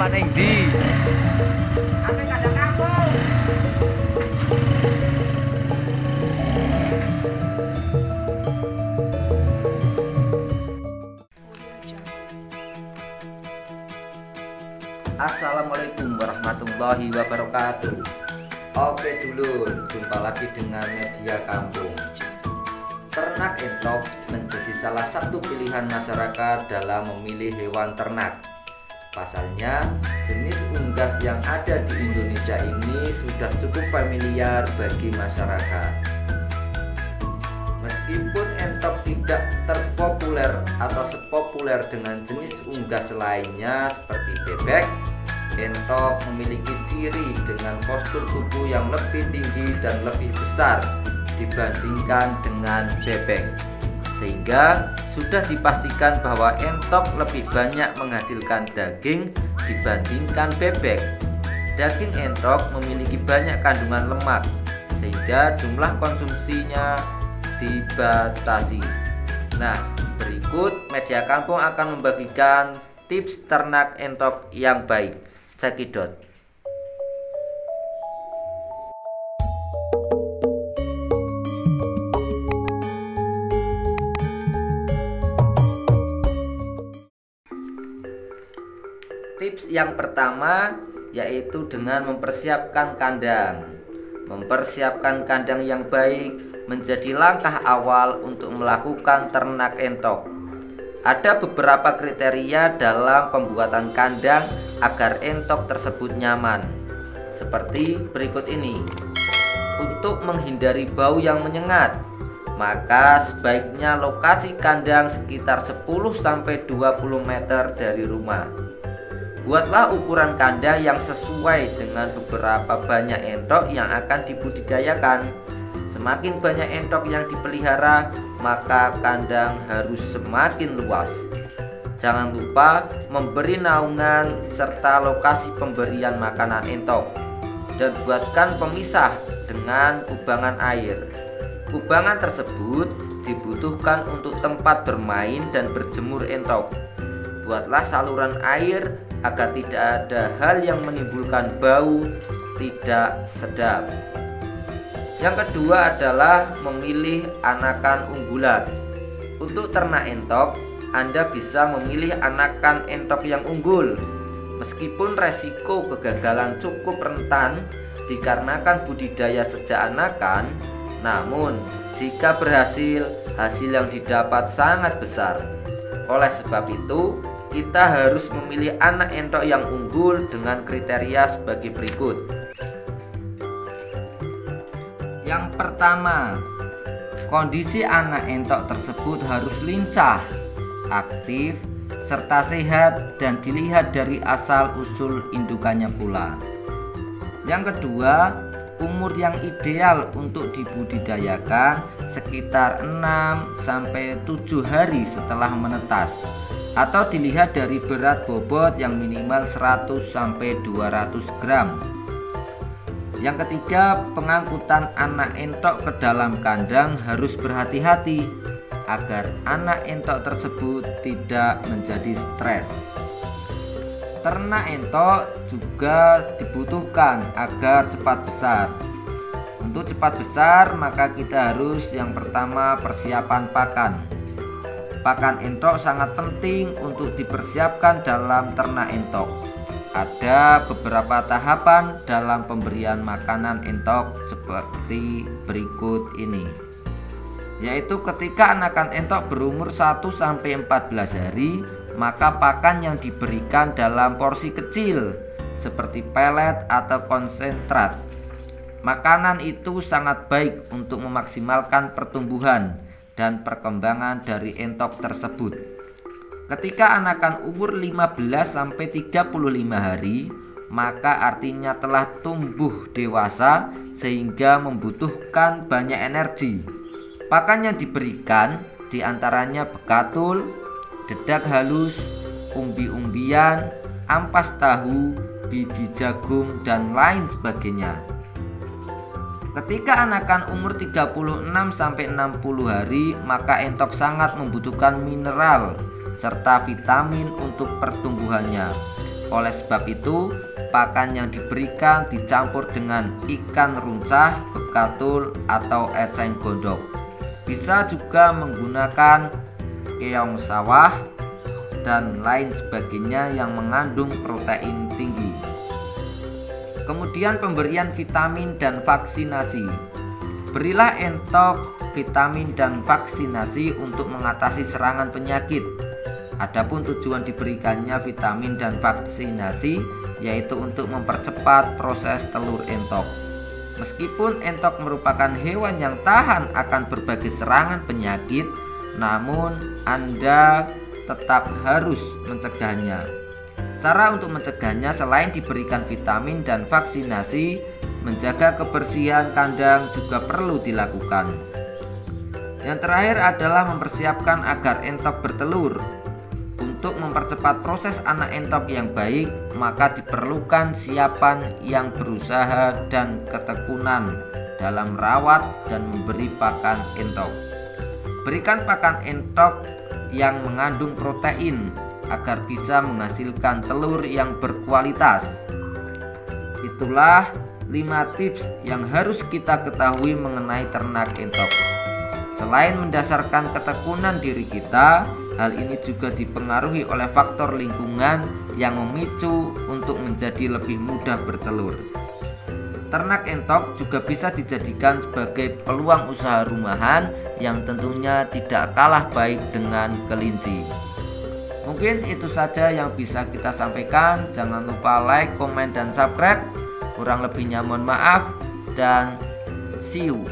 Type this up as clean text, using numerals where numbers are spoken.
Bapak ning ndi? Aku kadang kampung. Assalamualaikum warahmatullahi wabarakatuh. Oke dulur, jumpa lagi dengan media kampung. Ternak entok menjadi salah satu pilihan masyarakat dalam memilih hewan ternak. Pasalnya, jenis unggas yang ada di Indonesia ini sudah cukup familiar bagi masyarakat. Meskipun entok tidak terpopuler atau sepopuler dengan jenis unggas lainnya seperti bebek, entok memiliki ciri dengan postur tubuh yang lebih tinggi dan lebih besar dibandingkan dengan bebek, sehingga sudah dipastikan bahwa entok lebih banyak menghasilkan daging dibandingkan bebek. Daging entok memiliki banyak kandungan lemak, sehingga jumlah konsumsinya dibatasi. Nah, berikut media kampung akan membagikan tips ternak entok yang baik. Cekidot. Tips yang pertama yaitu dengan mempersiapkan kandang. Mempersiapkan kandang yang baik menjadi langkah awal untuk melakukan ternak entok. Ada beberapa kriteria dalam pembuatan kandang agar entok tersebut nyaman, seperti berikut ini. Untuk menghindari bau yang menyengat, maka sebaiknya lokasi kandang sekitar 10-20 meter dari rumah. Buatlah ukuran kandang yang sesuai dengan beberapa banyak entok yang akan dibudidayakan. Semakin banyak entok yang dipelihara, maka kandang harus semakin luas. Jangan lupa memberi naungan serta lokasi pemberian makanan entok, dan buatkan pemisah dengan kubangan air. Kubangan tersebut dibutuhkan untuk tempat bermain dan berjemur entok. Buatlah saluran air agar tidak ada hal yang menimbulkan bau tidak sedap. Yang kedua adalah memilih anakan unggulan. Untuk ternak entok, Anda bisa memilih anakan entok yang unggul. Meskipun resiko kegagalan cukup rentan dikarenakan budidaya sejak anakan, namun jika berhasil, hasil yang didapat sangat besar. Oleh sebab itu, kita harus memilih anak entok yang unggul dengan kriteria sebagai berikut. Yang pertama, kondisi anak entok tersebut harus lincah, aktif, serta sehat dan dilihat dari asal-usul indukannya pula. Yang kedua, umur yang ideal untuk dibudidayakan sekitar 6-7 hari setelah menetas, atau dilihat dari berat bobot yang minimal 100-200 gram. Yang ketiga, pengangkutan anak entok ke dalam kandang harus berhati-hati agar anak entok tersebut tidak menjadi stres. Ternak entok juga dibutuhkan agar cepat besar. Untuk cepat besar, maka kita harus yang pertama persiapan pakan. Pakan entok sangat penting untuk dipersiapkan dalam ternak entok. Ada beberapa tahapan dalam pemberian makanan entok seperti berikut ini, yaitu ketika anakan entok berumur 1-14 hari, maka pakan yang diberikan dalam porsi kecil seperti pelet atau konsentrat. Makanan itu sangat baik untuk memaksimalkan pertumbuhan dan perkembangan dari entok tersebut. Ketika anakan umur 15-35 hari, maka artinya telah tumbuh dewasa sehingga membutuhkan banyak energi. Pakan yang diberikan diantaranya bekatul, dedak halus, umbi-umbian, ampas tahu, biji jagung, dan lain sebagainya. Ketika anakan umur 36-60 hari, maka entok sangat membutuhkan mineral serta vitamin untuk pertumbuhannya. Oleh sebab itu, pakan yang diberikan dicampur dengan ikan runcah, bekatul, atau eceng gondok. Bisa juga menggunakan keong sawah dan lain sebagainya yang mengandung protein tinggi. Kemudian pemberian vitamin dan vaksinasi. Berilah entok, vitamin, dan vaksinasi untuk mengatasi serangan penyakit. Adapun tujuan diberikannya vitamin dan vaksinasi yaitu untuk mempercepat proses telur entok. Meskipun entok merupakan hewan yang tahan akan berbagai serangan penyakit, namun Anda tetap harus mencegahnya. Cara untuk mencegahnya selain diberikan vitamin dan vaksinasi, menjaga kebersihan kandang juga perlu dilakukan. Yang terakhir adalah mempersiapkan agar entok bertelur. Untuk mempercepat proses anak entok yang baik, maka diperlukan siapan yang berusaha dan ketekunan dalam merawat dan memberi pakan entok. Berikan pakan entok yang mengandung protein agar bisa menghasilkan telur yang berkualitas. Itulah 5 tips yang harus kita ketahui mengenai ternak entok. Selain mendasarkan ketekunan diri kita, hal ini juga dipengaruhi oleh faktor lingkungan yang memicu untuk menjadi lebih mudah bertelur. Ternak entok juga bisa dijadikan sebagai peluang usaha rumahan yang tentunya tidak kalah baik dengan kelinci. Mungkin itu saja yang bisa kita sampaikan. Jangan lupa like, komen, dan subscribe. Kurang lebihnya mohon maaf dan see you.